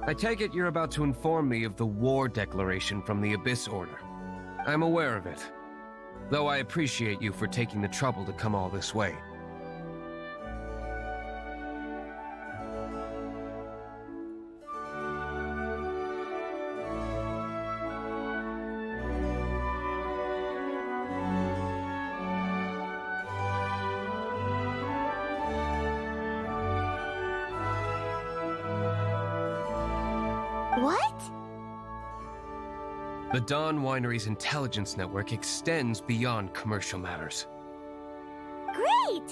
I take it you're about to inform me of the war declaration from the Abyss Order. I'm aware of it, though I appreciate you for taking the trouble to come all this way. What? The Dawn Winery's intelligence network extends beyond commercial matters. Great!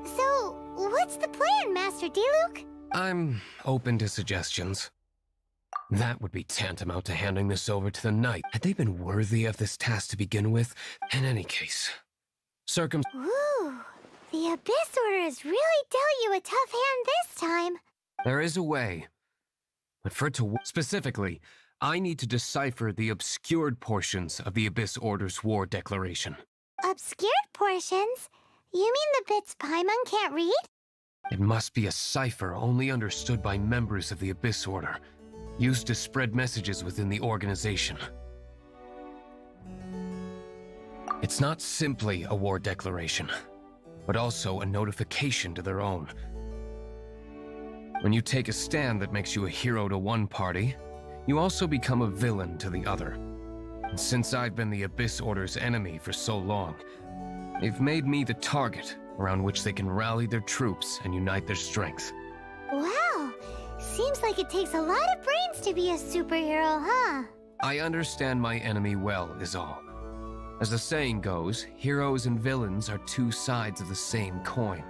So, what's the plan, Master D-Luke? I'm open to suggestions. That would be tantamount to handing this over to the Knight. Had they been worthy of this task to begin with? In any case, Ooh, the Abyss Order has really dealt you a tough hand this time. There is a way. But for it to specifically, I need to decipher the obscured portions of the Abyss Order's war declaration. Obscured portions? You mean the bits Paimon can't read? It must be a cipher only understood by members of the Abyss Order, used to spread messages within the organization. It's not simply a war declaration, but also a notification to their own. When you take a stand that makes you a hero to one party, you also become a villain to the other. And since I've been the Abyss Order's enemy for so long, they've made me the target around which they can rally their troops and unite their strength. Wow, seems like it takes a lot of brains to be a superhero, huh? I understand my enemy well, is all. As the saying goes, heroes and villains are two sides of the same coin.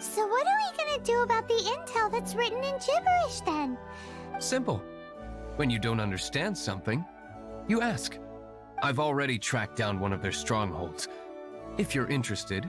So what are we gonna do about the intel that's written in gibberish, then? Simple. When you don't understand something, you ask. I've already tracked down one of their strongholds. If you're interested,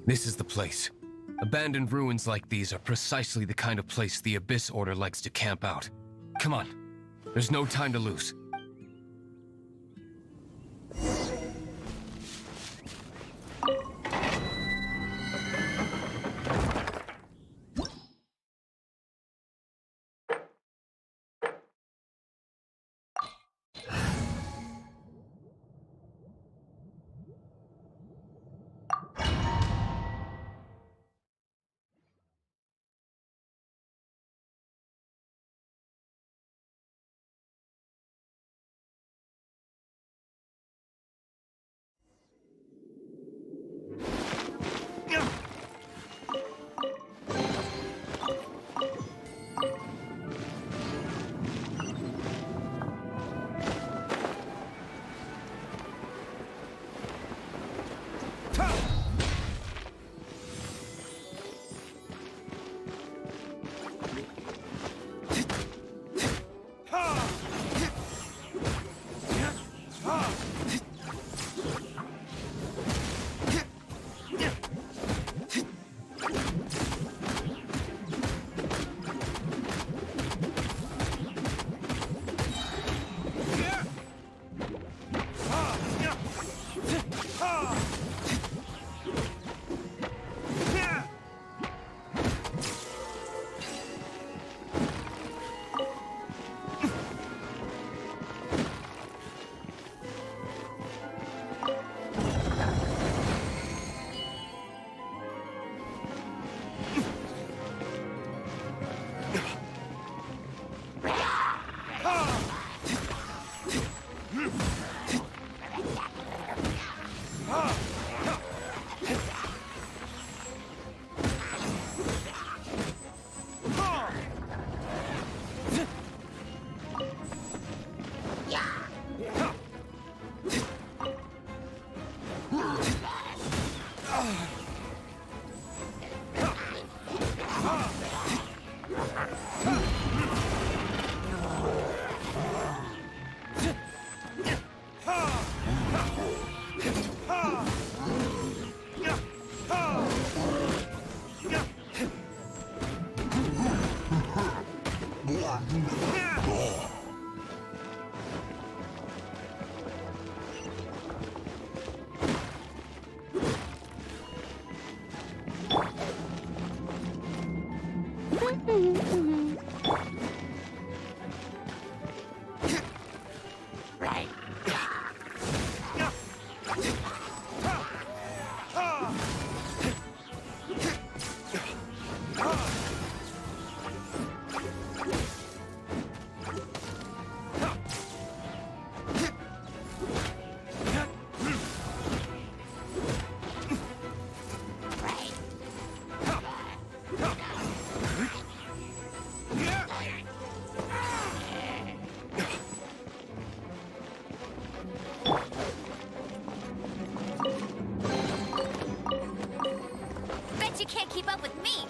This is the place. Abandoned ruins like these are precisely the kind of place the Abyss Order likes to camp out. Come on. There's no time to lose. You can't keep up with me.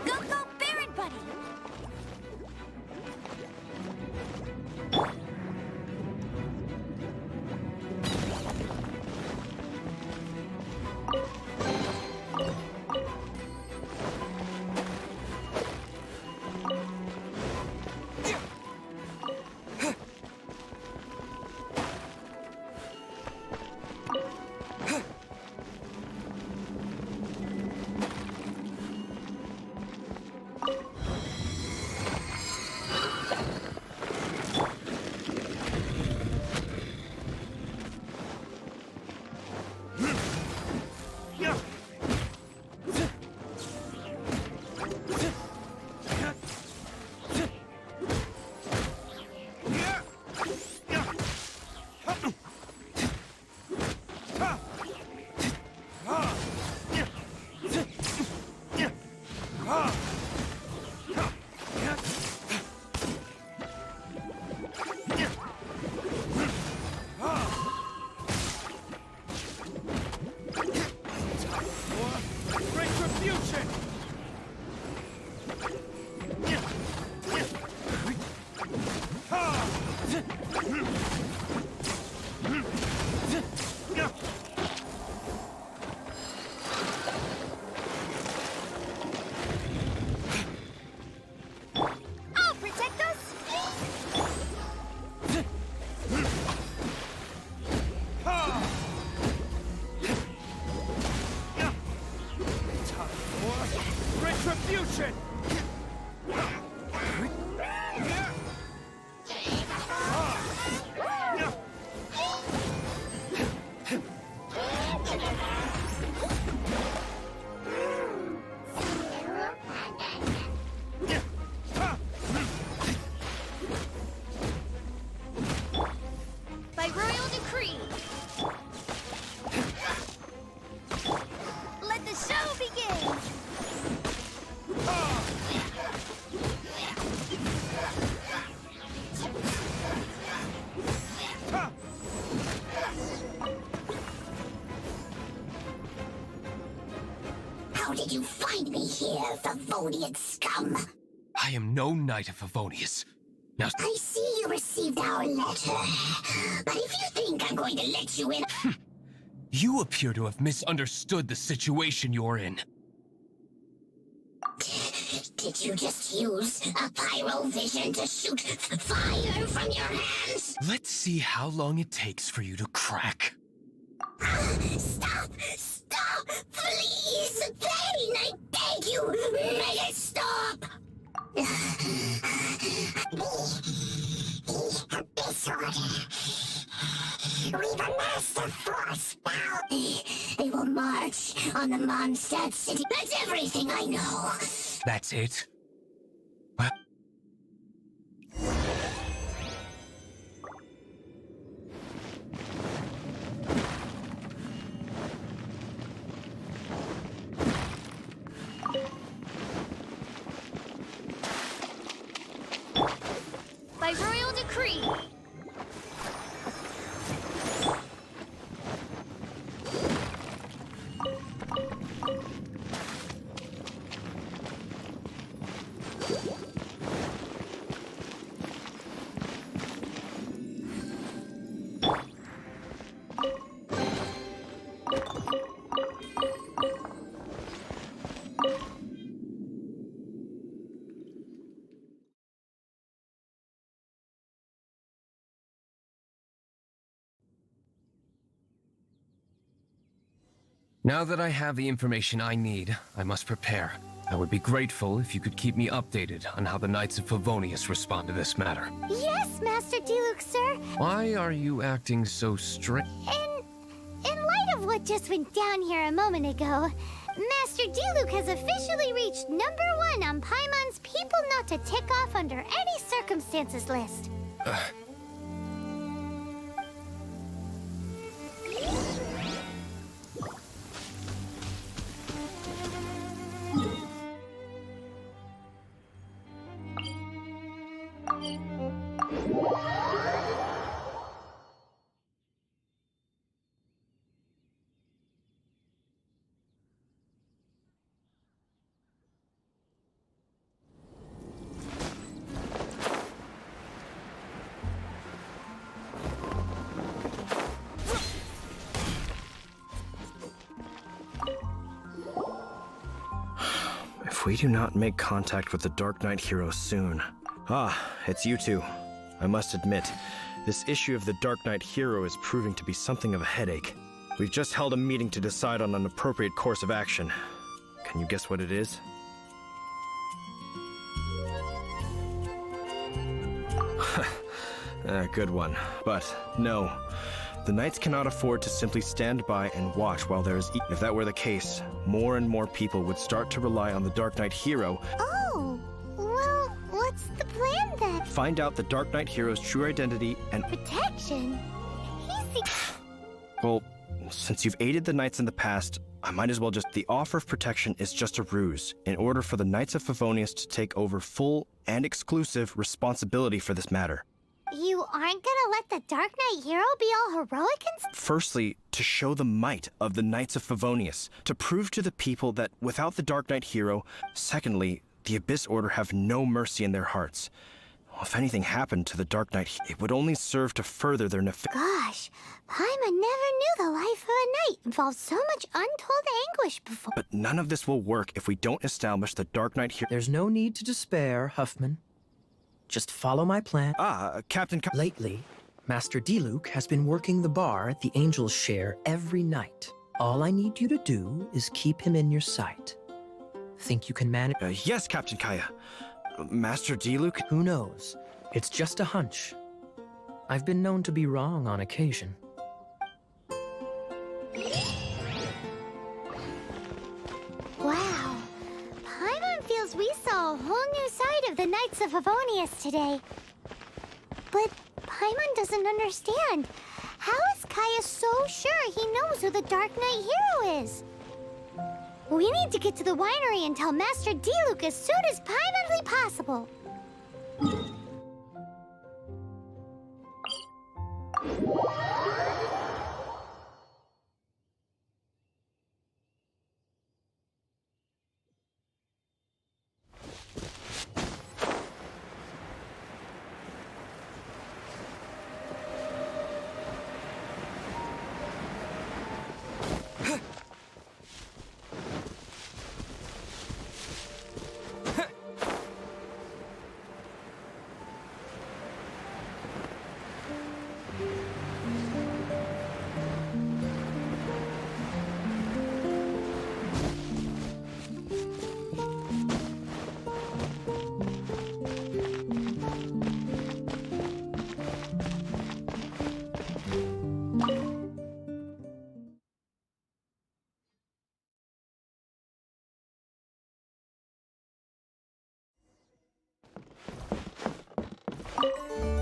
Go, go, Baron Buddy! By royal decree, let the show begin! How did you find me here, Favonian scum? I am no knight of Favonius. Now, I see you received our letter, but if you think I'm going to let you in... you appear to have misunderstood the situation you're in. Did you just use a pyrovision to shoot fire from your hands? Let's see how long it takes for you to crack. Stop! Stop! Please! Bane, I beg you! Make it stop! This order. We've amassed a force now. They will march on the Mondstadt city. That's everything I know. That's it? Well, By royal decree, now that I have the information I need, I must prepare. I would be grateful if you could keep me updated on how the Knights of Favonius respond to this matter. yes, Master Diluc, sir. Why are you acting so strict? In light of what just went down here a moment ago, Master Diluc has officially reached #1 on Paimon's People Not to Tick Off Under Any Circumstances list. If we do not make contact with the Dark Knight hero soon... Ah, it's you two. I must admit, this issue of the Dark Knight hero is proving to be something of a headache. We've just held a meeting to decide on an appropriate course of action. Can you guess what it is? Good one. But no. The Knights cannot afford to simply stand by and watch while there is... If that were the case, more and more people would start to rely on the Dark Knight hero. Oh, well, what's the plan then? Find out the Dark Knight hero's true identity and... Protection? He's the... Well, since you've aided the Knights in the past, I might as well just... The offer of protection is just a ruse, in order for the Knights of Favonius to take over full and exclusive responsibility for this matter. You aren't gonna let the Dark Knight hero be all heroic and Firstly, to show the might of the Knights of Favonius, to prove to the people that without the Dark Knight hero, secondly, the Abyss Order have no mercy in their hearts. If anything happened to the Dark Knight, it would only serve to further their Gosh, Paimon never knew the life of a knight involved so much untold anguish before. But none of this will work if we don't establish the Dark Knight hero. There's no need to despair, Huffman. Just follow my plan. Captain... Lately, Master Diluc has been working the bar the angels share every night. All I need you to do is keep him in your sight. Think you can manage? Yes, Captain Kaya. Master Diluc? Who knows? It's just a hunch. I've been known to be wrong on occasion. Wow. Paimon feels we saw a whole new side of the Knights of Favonius today. But Paimon doesn't understand. How is Kaya so sure he knows who the Dark Knight hero is? We need to get to the winery and tell Master Diluc as soon as Paimonly possible.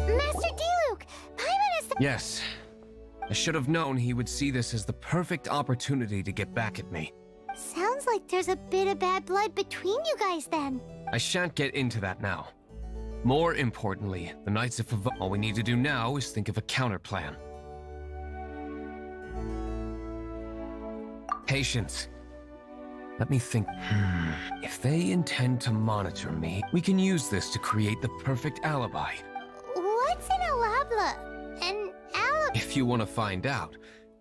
Master Diluc! Paimon is... Yes. I should have known he would see this as the perfect opportunity to get back at me. Sounds like there's a bit of bad blood between you guys then. I shan't get into that now. More importantly, the Knights of Favonius. All we need to do now is think of a counterplan. Patience. Let me think. If they intend to monitor me, we can use this to create the perfect alibi. What's an alabla? An alibi? If you want to find out,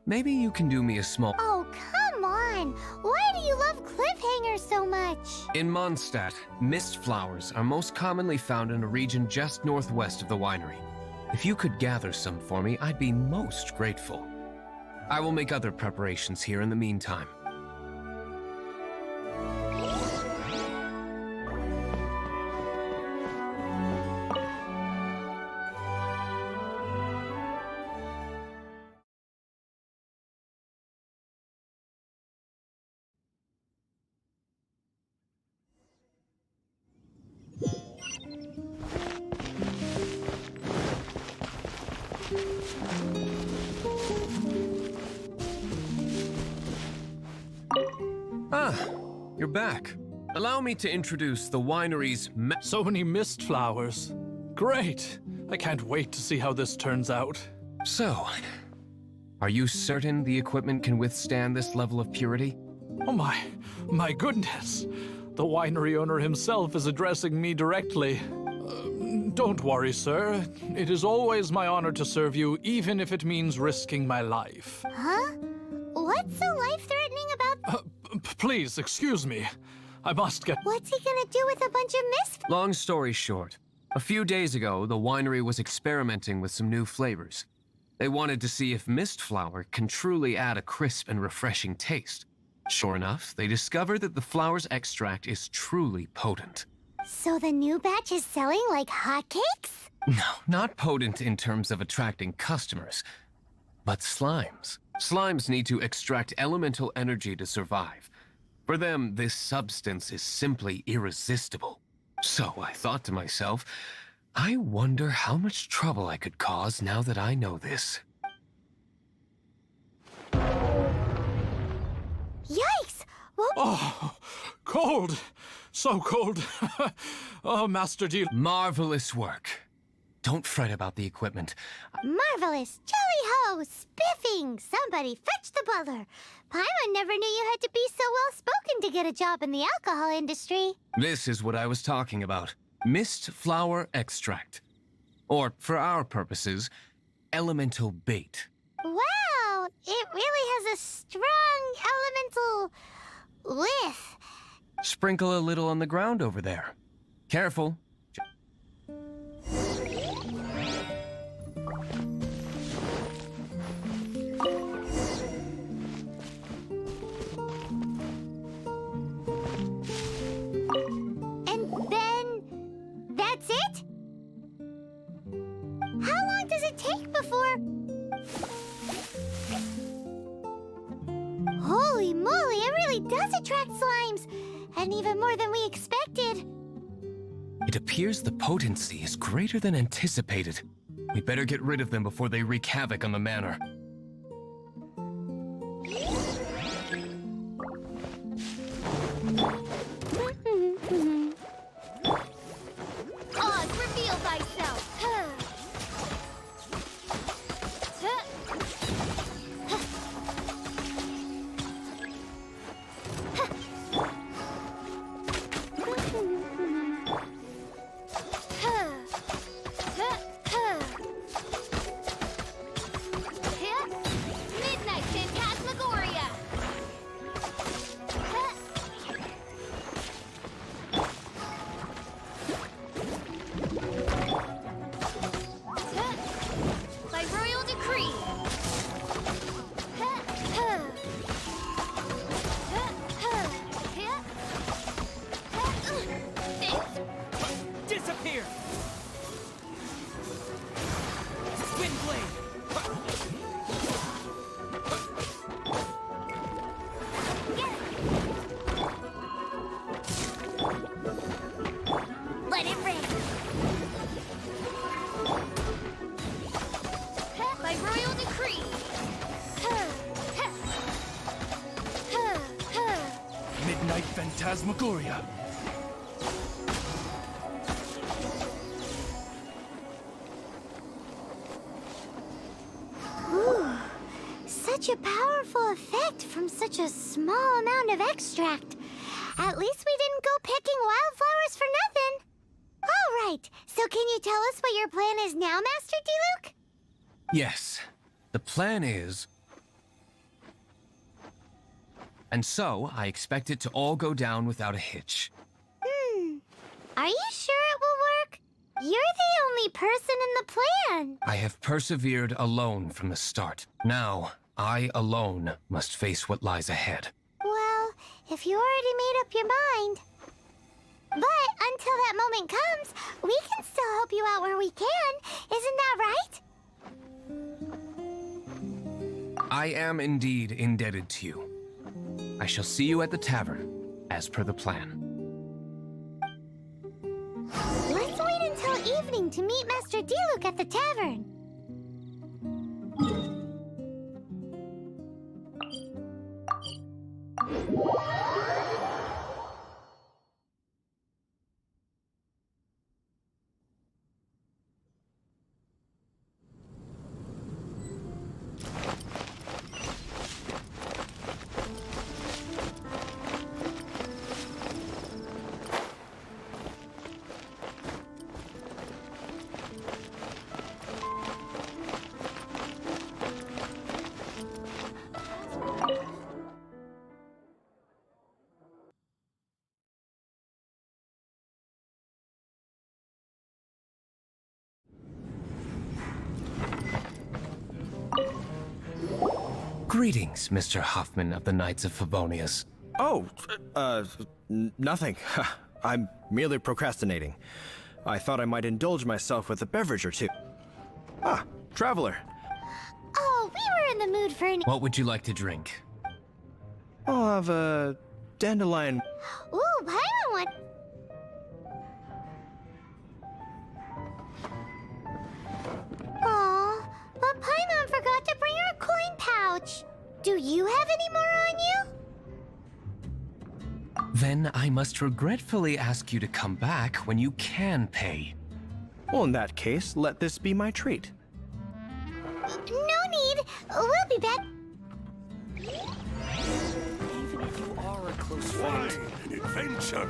maybe you can do me a small... Oh, come on! Why do you love cliffhangers so much? In Mondstadt, mist flowers are most commonly found in a region just northwest of the winery. If you could gather some for me, I'd be most grateful. I will make other preparations here in the meantime. Ah, you're back. Allow me to introduce the winery's So many mist flowers. Great! I can't wait to see how this turns out. So, are you certain the equipment can withstand this level of purity? Oh my goodness! The winery owner himself is addressing me directly. Don't worry, sir. It is always my honor to serve you, even if it means risking my life. Huh? What's so life-threatening about... Please, excuse me. I must get... What's he gonna do with a bunch of mist... Long story short, a few days ago, the winery was experimenting with some new flavors. They wanted to see if mist flower can truly add a crisp and refreshing taste. Sure enough, they discovered that the flower's extract is truly potent. So the new batch is selling like hotcakes? No, not potent in terms of attracting customers, but slimes. Slimes need to extract elemental energy to survive. For them, this substance is simply irresistible. So I thought to myself, I wonder how much trouble I could cause now that I know this. Yikes! What... Oh, cold! So cold! Oh, Master D. Marvelous work. Don't fret about the equipment. Marvelous! Jolly-ho! Spiffing! Somebody fetch the butler! Paimon never knew you had to be so well-spoken to get a job in the alcohol industry. This is what I was talking about. Mist flower extract. Or, for our purposes, elemental bait. Wow! It really has a strong elemental... whiff. Sprinkle a little on the ground over there. Careful. attract slimes, and even more than we expected. It appears the potency is greater than anticipated. We better get rid of them before they wreak havoc on the manor. Oz, reveal thyself! Midnight Phantasmagoria! By royal decree! Disappear! Wind blade! Let it rain! By royal decree! Midnight Phantasmagoria! Ooh, such a powerful effect from such a small amount of extract. At least we didn't go picking wildflowers for nothing. All right, so can you tell us what your plan is now, Master D-Luke? Yes, the plan is... And so, I expect it to all go down without a hitch. Are you sure it will work? You're the only person in the plan. I have persevered alone from the start. Now, I alone must face what lies ahead. Well, if you already made up your mind. But until that moment comes, we can still help you out where we can. Isn't that right? I am indeed indebted to you. I shall see you at the tavern, as per the plan. Let's wait until evening to meet Master D-Luke at the tavern. Greetings, Mr. Hoffman of the Knights of Favonius. Oh, nothing. I'm merely procrastinating. I thought I might indulge myself with a beverage or two. Ah, traveler. Oh, we were in the mood for an... What would you like to drink? I'll have a dandelion. Ooh, Paimon one. Aw, but Paimon forgot to bring her coin pouch. Do you have any more on you? Then I must regretfully ask you to come back when you can pay. Well, in that case, let this be my treat. No need. We'll be back. Even if you are a close friend. Wine and adventure.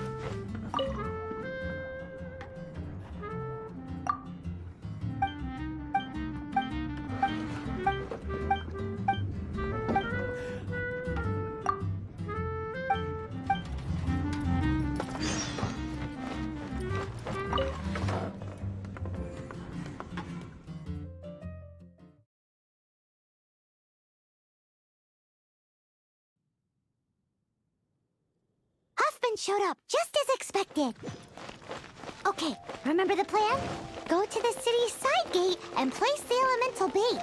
Huffman showed up just as expected. Okay, remember the plan? Go to the city's side gate and place the elemental bait.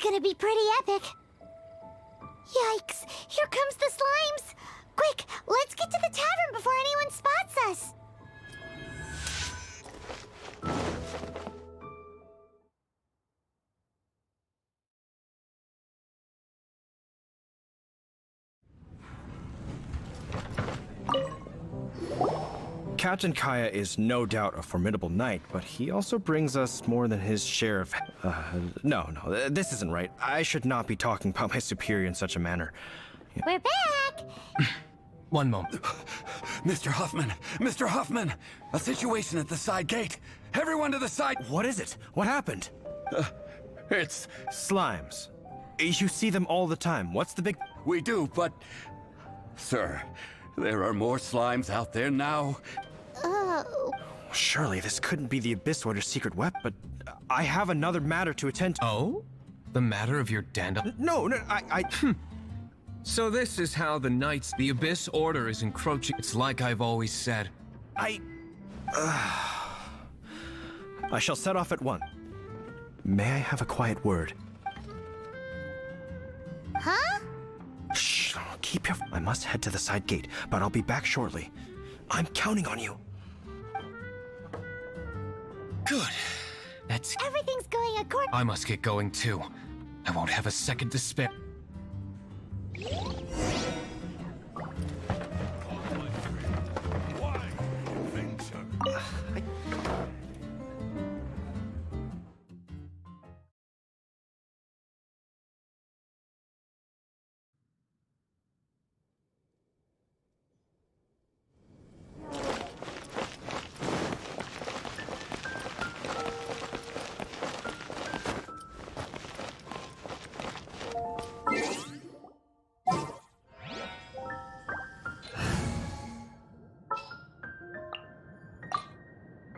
gonna be pretty epic. Yikes! Here comes the slimes! Quick, let's get to the tavern before anyone spots us! Captain Kaya is no doubt a formidable knight, but he also brings us more than his share of... No, this isn't right. I should not be talking about my superior in such a manner. We're back! One moment. Mr. Huffman! Mr. Huffman! A situation at the side gate! Everyone to the side! What is it? What happened? It's... Slimes. You see them all the time. What's the big... We do, but... Sir, there are more slimes out there now. Oh. Surely this couldn't be the Abyss Order's secret weapon, but I have another matter to attend to. Oh? The matter of your dandelion? No, I... So this is how the Knights, the Abyss Order is encroaching. It's like I've always said. I shall set off at one. May I have a quiet word? Huh? Shh, keep your... I must head to the side gate, but I'll be back shortly. I'm counting on you. Good. That's... Everything's going according... I must get going too. I won't have a second to spare.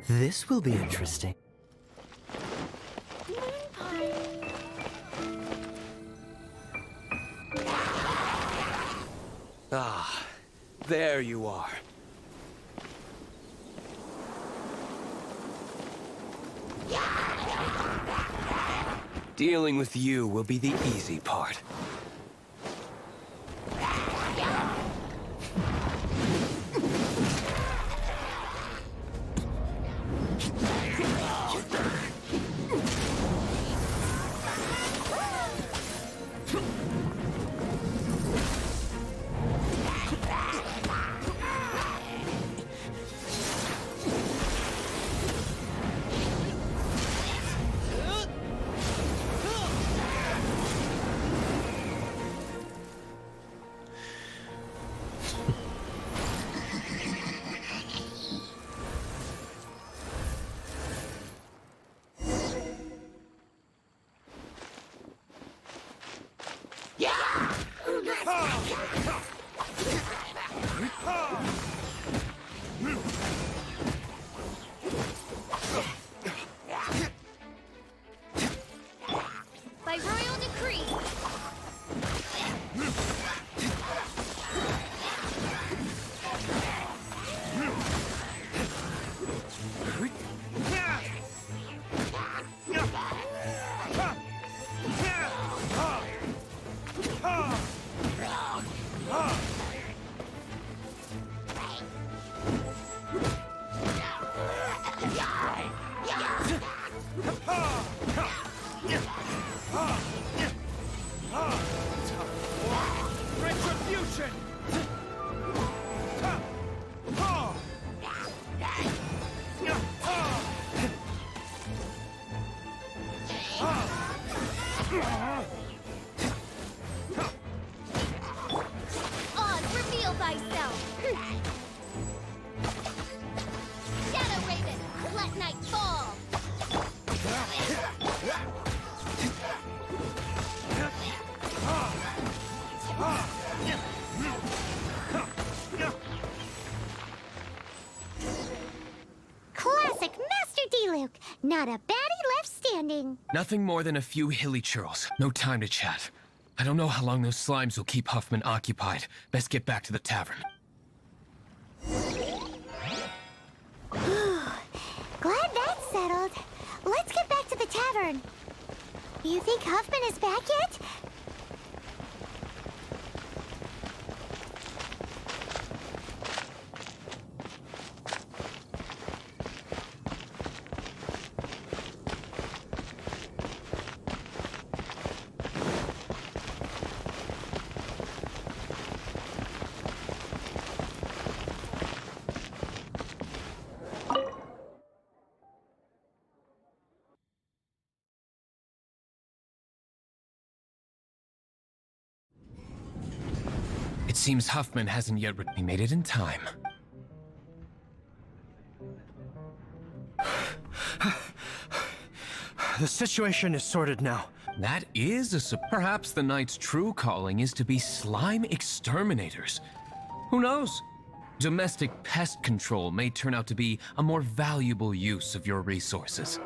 This will be interesting. Ah, there you are. Dealing with you will be the easy part. By royal decree. Oz, reveal thyself. Shadow Raven, let night fall. Classic Master D-Luke. Not a baddie left standing. Nothing more than a few hilly churls. No time to chat. I don't know how long those slimes will keep Huffman occupied. Best get back to the tavern. Glad that's settled. Let's get back to the tavern. You think Huffman is back yet? It seems Huffman hasn't yet he made it in time. The situation is sorted now. That is perhaps the Knight's true calling is to be slime exterminators. Who knows? Domestic pest control may turn out to be a more valuable use of your resources.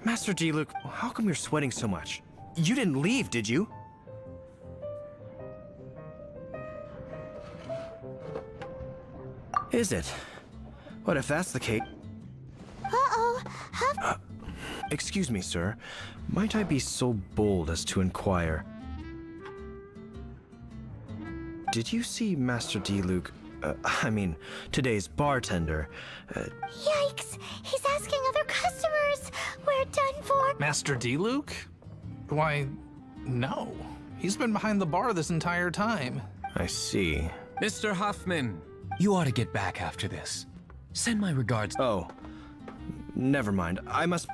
Master D-Luke, how come you're sweating so much? You didn't leave, did you? Is it? What if that's the case? Uh-oh. Excuse me, sir. Might I be so bold as to inquire? Did you see Master D-Luke, today's bartender? Yikes! He's asking other customers! We're done for! Master D-Luke? Why, no. He's been behind the bar this entire time. I see. Mr. Huffman, you ought to get back after this. Send my regards. Oh, never mind. I must...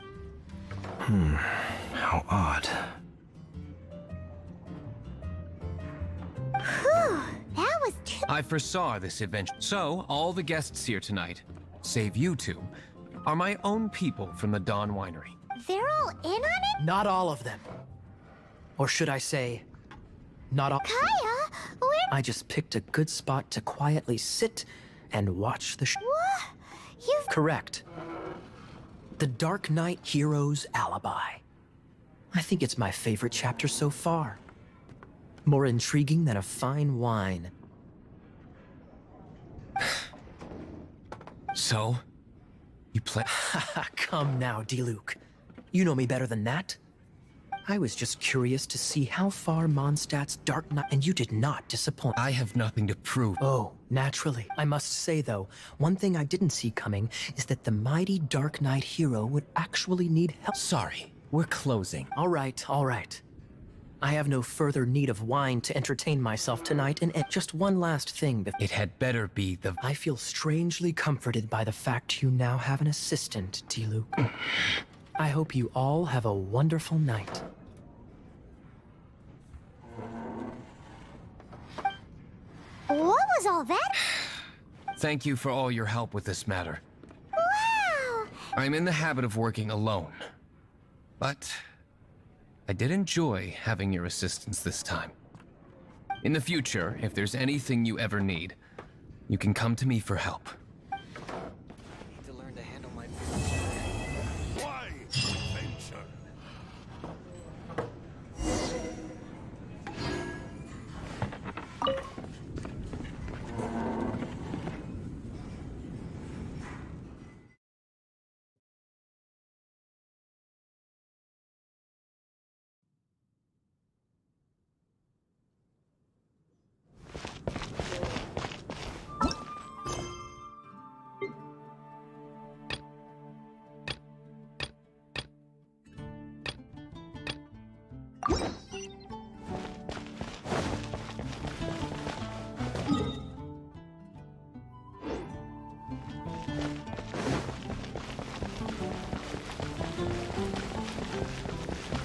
how odd. Whew, that was too... I foresaw this event. So, all the guests here tonight, save you two, are my own people from the Dawn Winery. They're all in on it? Not all of them. Or should I say, not all. Kaya, where... I just picked a good spot to quietly sit and watch the What? You've... Correct. The Dark Knight Hero's Alibi. I think it's my favorite chapter so far. More intriguing than a fine wine. So, you play... Come now, D-Luke. You know me better than that. I was just curious to see how far Mondstadt's Dark Knight... And you did not disappoint. I have nothing to prove. Oh, naturally. I must say, though, one thing I didn't see coming is that the mighty Dark Knight hero would actually need help. Sorry, we're closing. All right, all right. I have no further need of wine to entertain myself tonight, and just one last thing before... It had better be the... I feel strangely comforted by the fact you now have an assistant, D-Luke. I hope you all have a wonderful night. What was all that? Thank you for all your help with this matter. Wow! I'm in the habit of working alone. But I did enjoy having your assistance this time. In the future, if there's anything you ever need, you can come to me for help. Need to learn to handle my... Why adventure?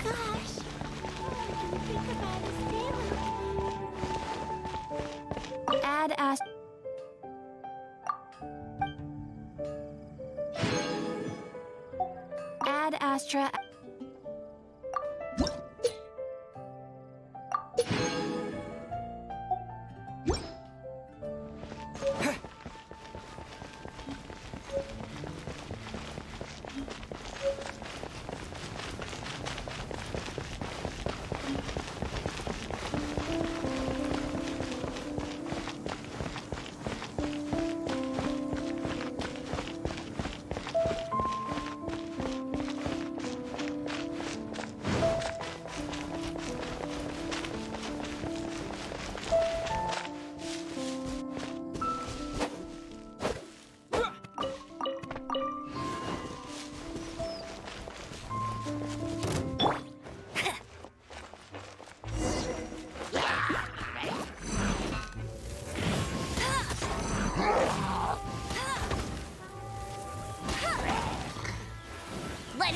Gosh, what do you think about his family? Add Astra.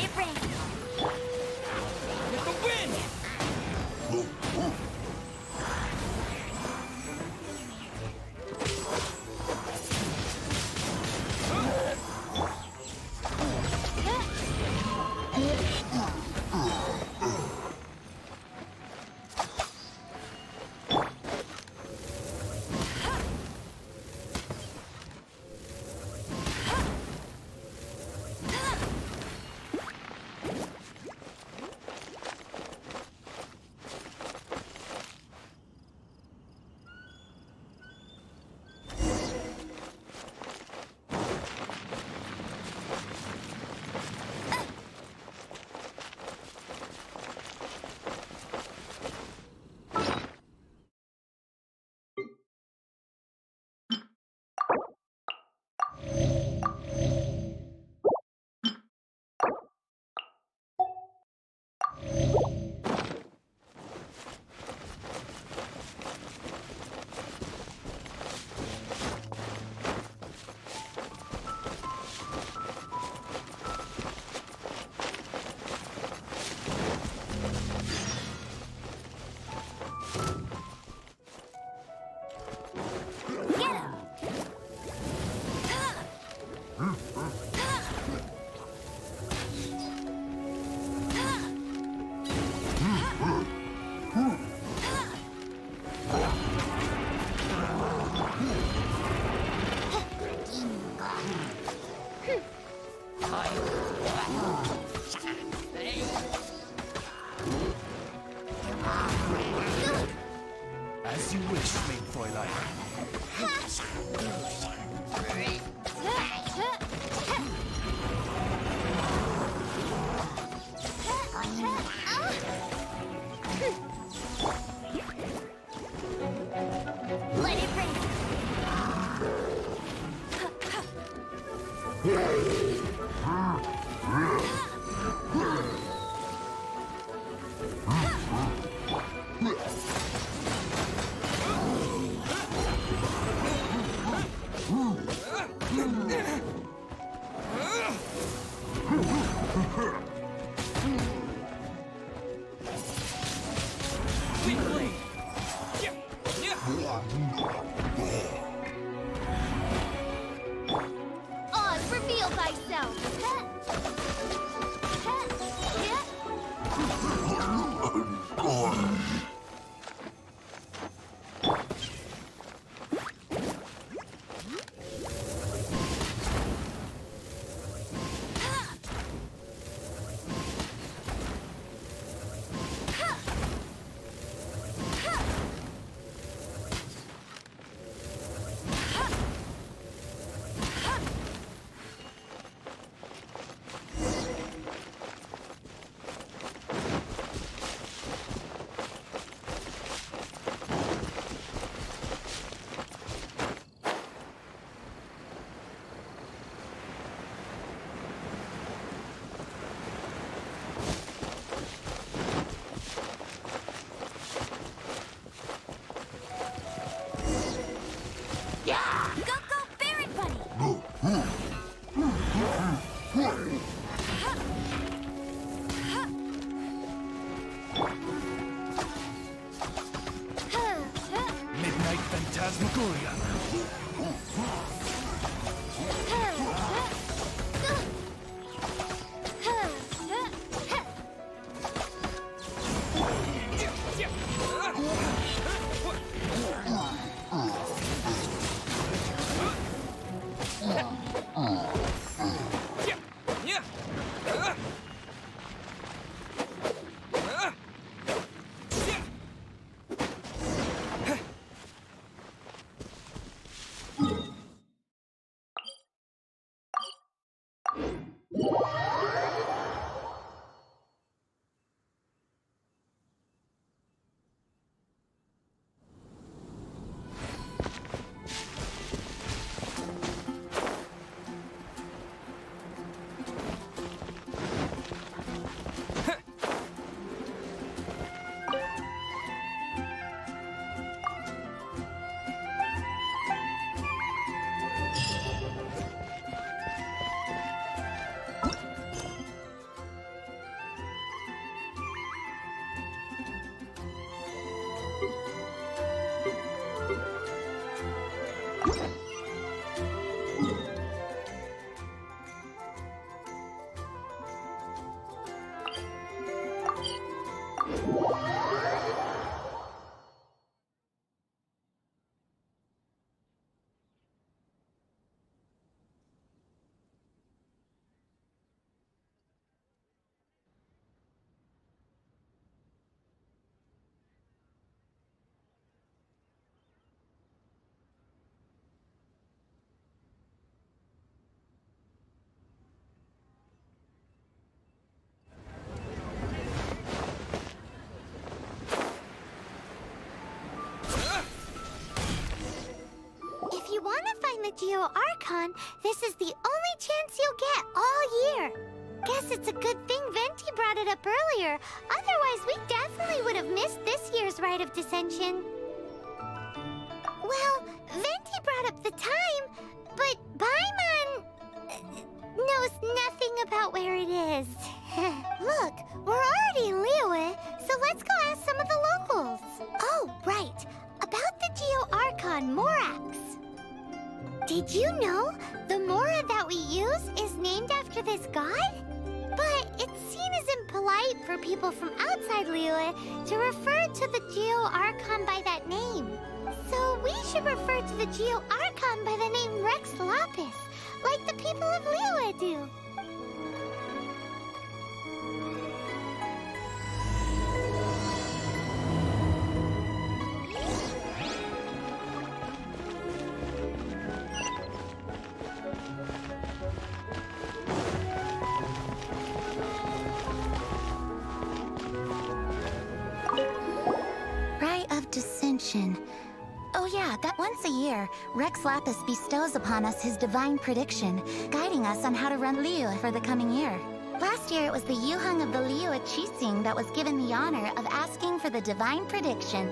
it rain. With the wind! As you wish, main Fräulein. Let it rain. Oz, reveal thyself. Go, go, Baron Bunny! Midnight Phantasmagoria. the Geo Archon, this is the only chance you'll get all year. Guess it's a good thing Venti brought it up earlier. Otherwise, we definitely would have missed this year's Rite of Dissension. Well, Venti brought up the time, but Paimon knows nothing about where it is. Look, we're already in Liyue, so let's go ask some of the locals. Oh, right. About the Geo Archon Morax. Did you know the Mora that we use is named after this god? But it's seen as impolite for people from outside Liyue to refer to the Geo Archon by that name. So we should refer to the Geo Archon by the name Rex Lapis, like the people of Liyue do. Rite of Dissension. Oh yeah, that once a year, Rex Lapis bestows upon us his divine prediction, guiding us on how to run Liyue for the coming year. Last year it was the Yuheng of the Liyue Qixing that was given the honor of asking for the divine prediction.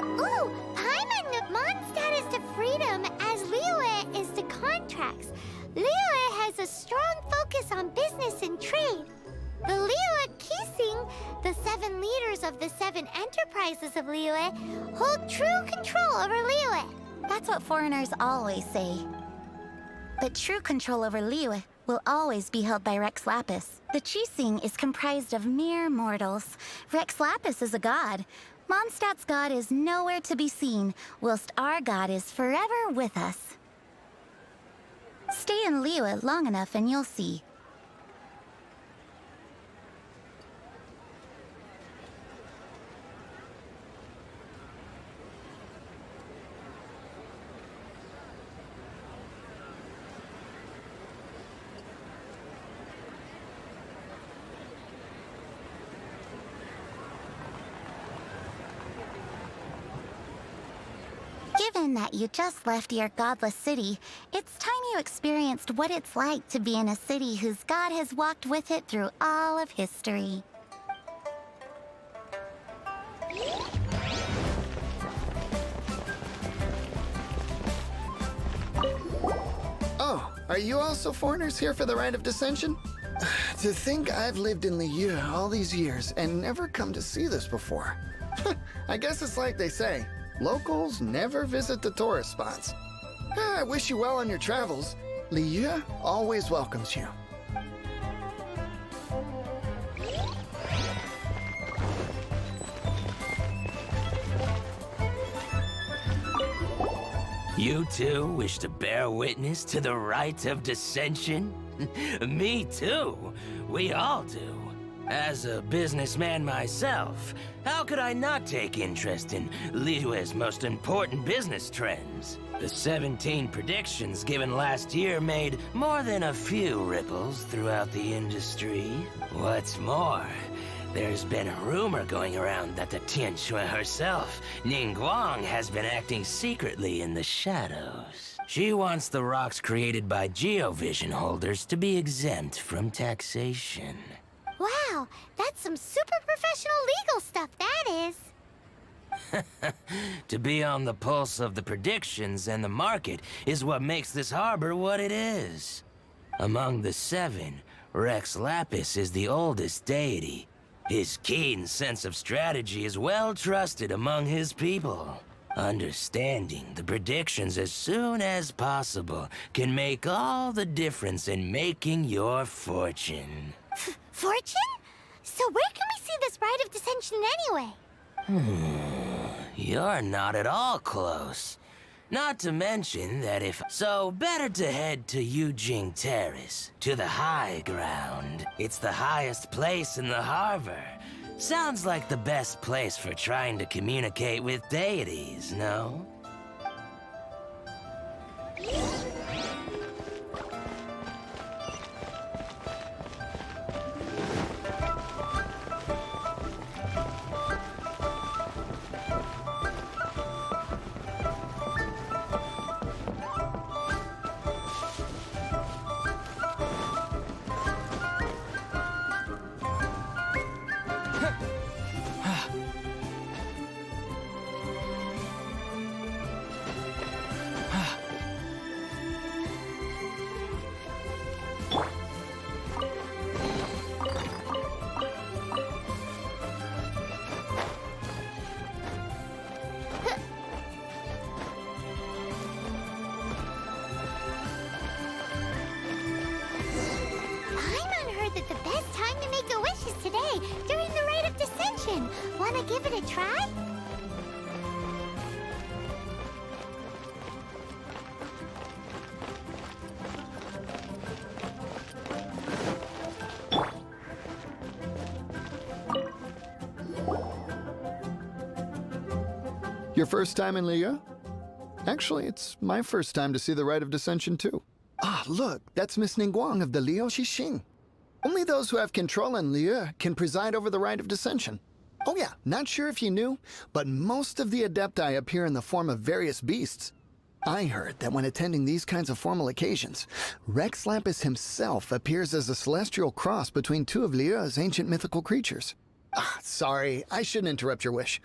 Ooh, Paimon Mondstadt is to freedom as Liyue is to contracts. Liyue has a strong focus on business and trade. The Liyue Qixing, the 7 leaders of the 7 enterprises of Liyue, hold true control over Liyue. That's what foreigners always say. But true control over Liyue will always be held by Rex Lapis. The Qixing is comprised of mere mortals. Rex Lapis is a god. Mondstadt's god is nowhere to be seen, whilst our god is forever with us. Stay in Liyue long enough and you'll see. Given that you just left your godless city, it's time you experienced what it's like to be in a city whose god has walked with it through all of history. Oh, are you also foreigners here for the Rite of Dissension? To think I've lived in Liyue all these years and never come to see this before. I guess it's like they say, locals never visit the tourist spots. I wish you well on your travels. Liyue always welcomes you. You too wish to bear witness to the rite of dissension? Me too. We all do. As a businessman myself, how could I not take interest in Liyue's most important business trends? The 17 predictions given last year made more than a few ripples throughout the industry. What's more, there's been a rumor going around that the Tianshui herself, Ningguang, has been acting secretly in the shadows. She wants the rocks created by Geovision holders to be exempt from taxation. Wow, that's some super professional legal stuff, that is. To be on the pulse of the predictions and the market is what makes this harbor what it is. Among the 7, Rex Lapis is the oldest deity. His keen sense of strategy is well trusted among his people. Understanding the predictions as soon as possible can make all the difference in making your fortune. Fortune? So where can we see this Rite of Dissension anyway? You're not at all close. Not to mention that so better to head to Yujing Terrace, to the high ground. It's the highest place in the harbor. Sounds like the best place for trying to communicate with deities, no? Wanna give it a try? Your first time in Liyue? Actually, it's my first time to see the Rite of Dissension, too. Ah, look, that's Miss Ningguang of the Liu Xixing. Only those who have control in Liyue can preside over the Rite of Dissension. Oh yeah, not sure if you knew, but most of the Adepti appear in the form of various beasts. I heard that when attending these kinds of formal occasions, Rex Lapis himself appears as a celestial cross between two of Liyue's ancient mythical creatures. Ah, sorry, I shouldn't interrupt your wish.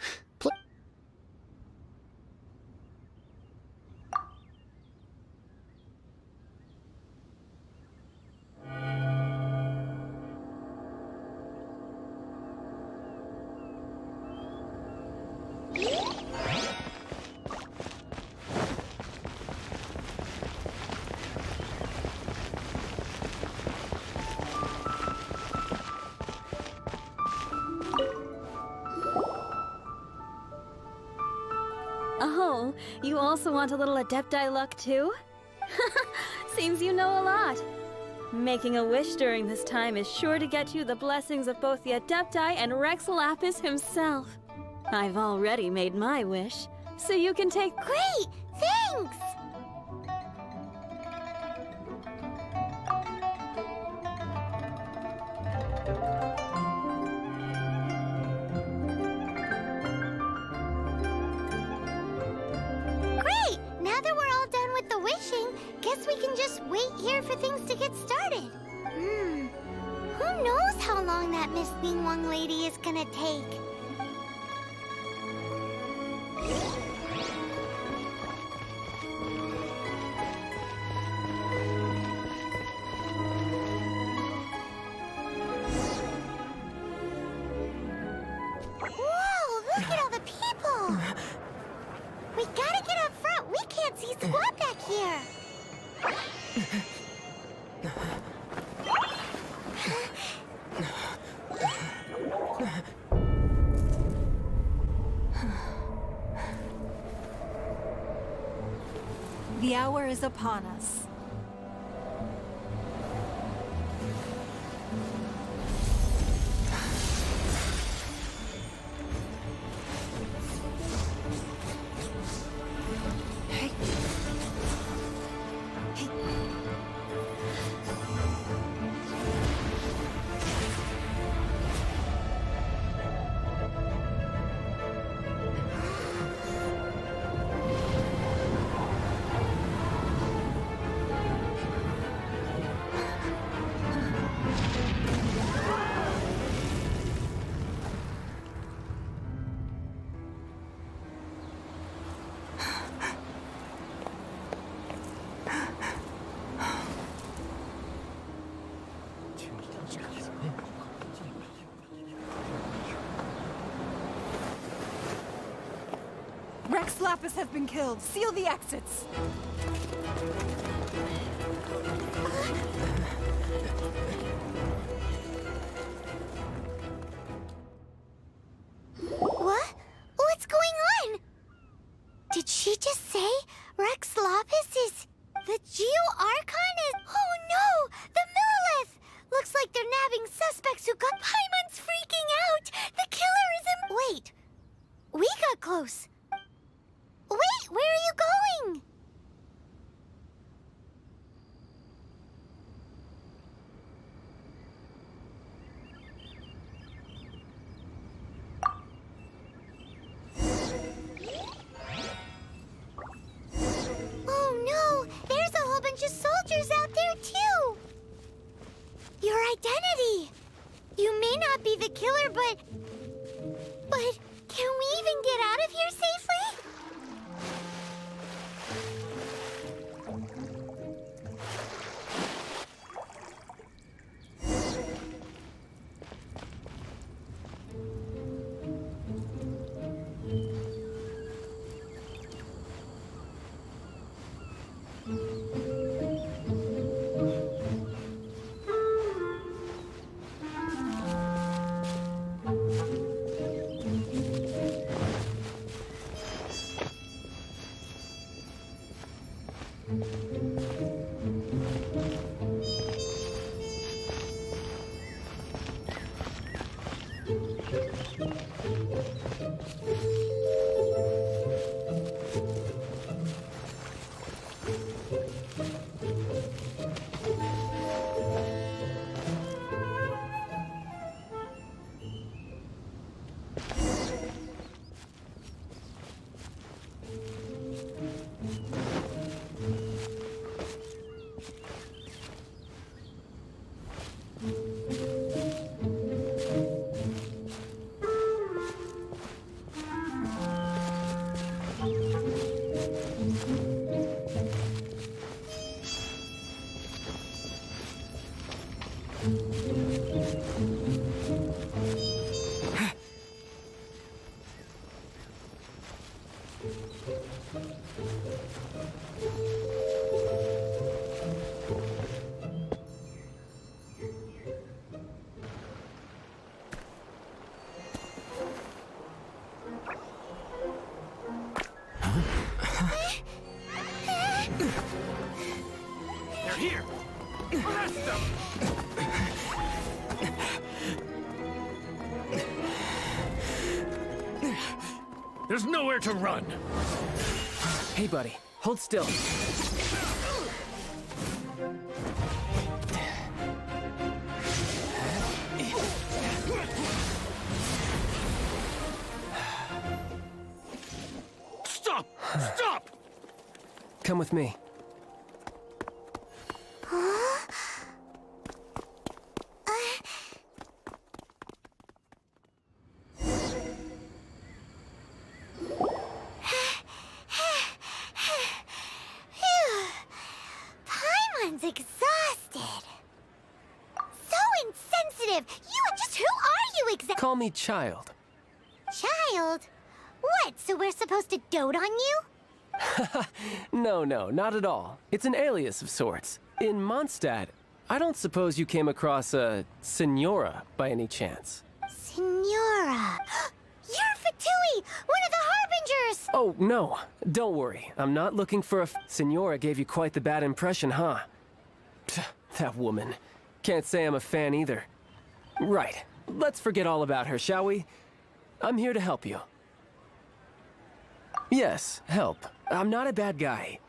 Oh, you also want a little Adepti luck too? Seems you know a lot. Making a wish during this time is sure to get you the blessings of both the Adepti and Rex Lapis himself. I've already made my wish, so you can take— Great! Thanks! Great! Now that we're all done with the wishing, guess we can just wait here for things to get started. Who knows how long that Miss Ningguang lady is gonna take? Whoa, look at all the people! We gotta get up front. We can't see squat back here. The hour is upon us. Rex Lapis has been killed. Seal the exits. What? What's going on? Did she just say Rex Lapis is... The Geo-Archon is... Oh no! The Millilith! Looks like they're nabbing suspects who got... Paimon's freaking out! The killer is in... Wait. We got close. Wait, where are you going? Oh no, there's a whole bunch of soldiers out there too. Your identity. You may not be the killer, but can we even get out of here safely? They're here! Arrest them! There's nowhere to run! Hey, buddy, hold still. Stop! Stop! Come with me. Paimon's exhausted. So insensitive. Just who are you exactly? Call me Child. Child? What, so we're supposed to dote on you? No, not at all. It's an alias of sorts. In Mondstadt, I don't suppose you came across a Senora by any chance. Senora. You're Fatui, one of the Harbingers! Oh, no. Don't worry. I'm not looking for a Senora gave you quite the bad impression, huh? That woman. Can't say I'm a fan either. Right. Let's forget all about her, shall we? I'm here to help you. Yes, help. I'm not a bad guy.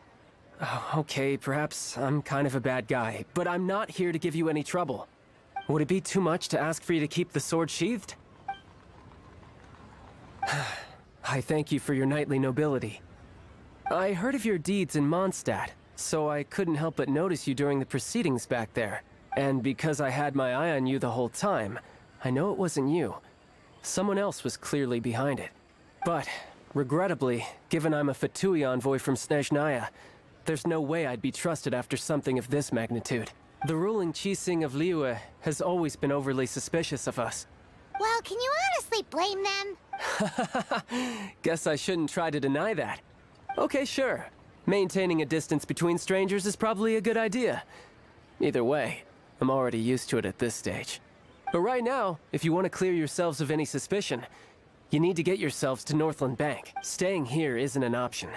Oh, okay, perhaps I'm kind of a bad guy, but I'm not here to give you any trouble. Would it be too much to ask for you to keep the sword sheathed? I thank you for your knightly nobility. I heard of your deeds in Mondstadt, so I couldn't help but notice you during the proceedings back there. And because I had my eye on you the whole time, I know it wasn't you. Someone else was clearly behind it. But, regrettably, given I'm a Fatui envoy from Snezhnaya, there's no way I'd be trusted after something of this magnitude. The ruling Qixing of Liyue has always been overly suspicious of us. Well, can you honestly blame them? Guess I shouldn't try to deny that. Okay, sure. Maintaining a distance between strangers is probably a good idea. Either way, I'm already used to it at this stage. But right now, if you want to clear yourselves of any suspicion, you need to get yourselves to Northland Bank. Staying here isn't an option.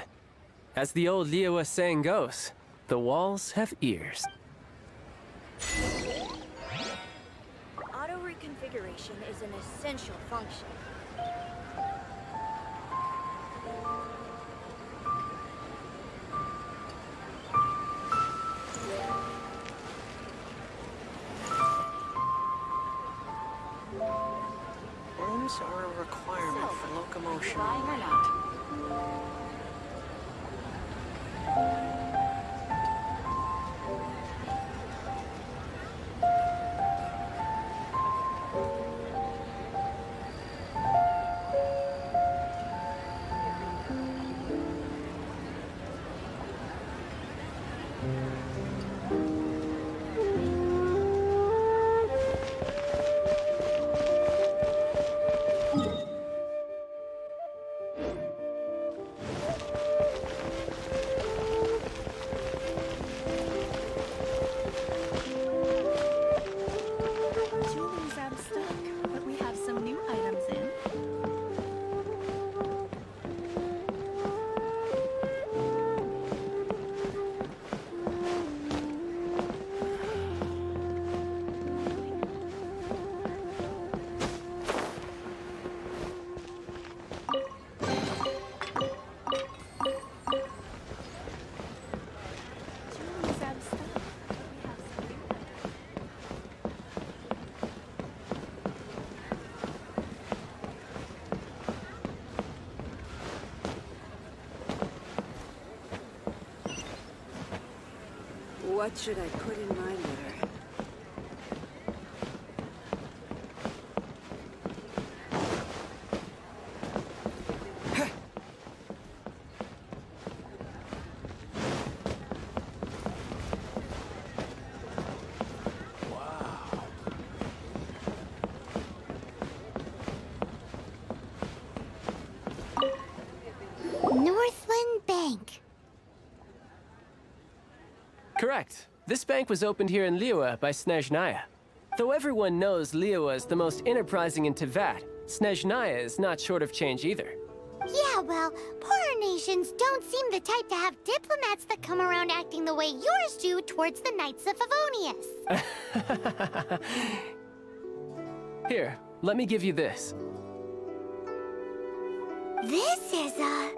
As the old Liyue saying goes, the walls have ears. Auto reconfiguration is an essential function. Rooms are a requirement for locomotion. Buying or not? What should I put in my letter? Northland Bank. Correct. This bank was opened here in Liyue by Snezhnaya. Though everyone knows Liyue is the most enterprising in Teyvat, Snezhnaya is not short of change either. Yeah, well, poorer nations don't seem the type to have diplomats that come around acting the way yours do towards the Knights of Favonius. Here, let me give you this. This is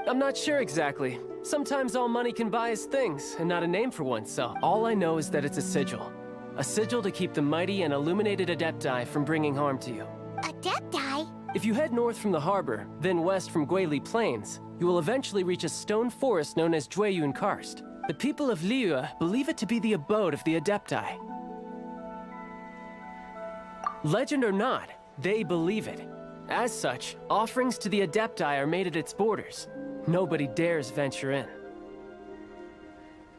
I'm not sure exactly. Sometimes all money can buy is things, and not a name for oneself. All I know is that it's a sigil. A sigil to keep the mighty and illuminated Adepti from bringing harm to you. Adepti? If you head north from the harbor, then west from Guili Plains, you will eventually reach a stone forest known as Jueyun Karst. The people of Liyue believe it to be the abode of the Adepti. Legend or not, they believe it. As such, offerings to the Adepti are made at its borders. Nobody dares venture in.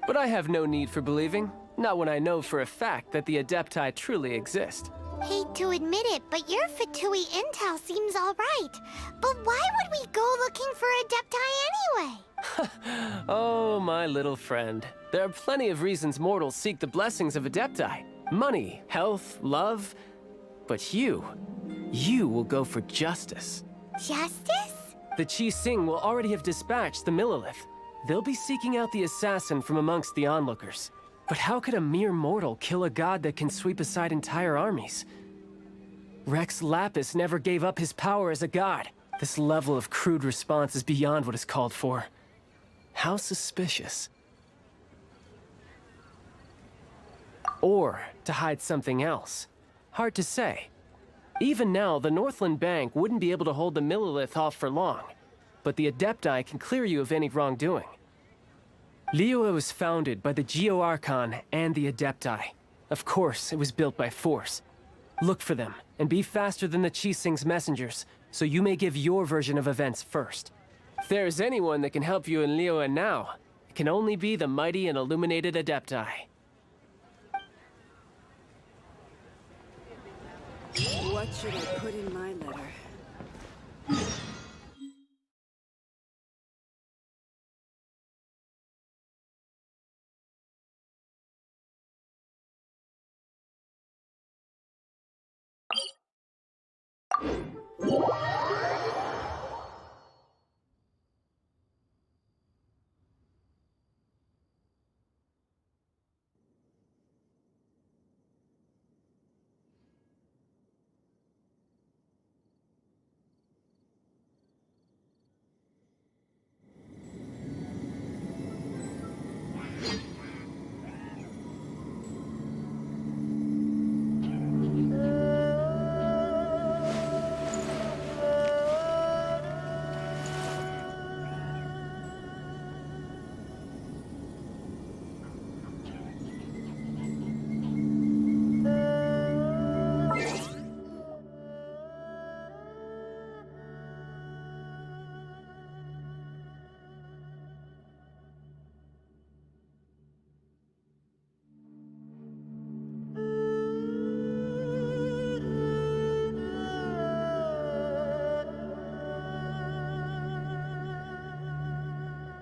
But I have no need for believing, not when I know for a fact that the Adepti truly exist. Hate to admit it, but your Fatui intel seems all right. But why would we go looking for Adepti anyway? Oh, my little friend. There are plenty of reasons mortals seek the blessings of Adepti. Money, health, love. But you will go for justice. Justice? The Qi Sing will already have dispatched the Millilith. They'll be seeking out the assassin from amongst the onlookers. But how could a mere mortal kill a god that can sweep aside entire armies? Rex Lapis never gave up his power as a god. This level of crude response is beyond what is called for. How suspicious. Or to hide something else. Hard to say. Even now, the Northland Bank wouldn't be able to hold the Millilith off for long, but the Adepti can clear you of any wrongdoing. Liyue was founded by the Geo-Archon and the Adepti. Of course, it was built by force. Look for them, and be faster than the Qi Sing's messengers, so you may give your version of events first. If there is anyone that can help you in Liyue now, it can only be the mighty and illuminated Adepti. What should I put in my letter?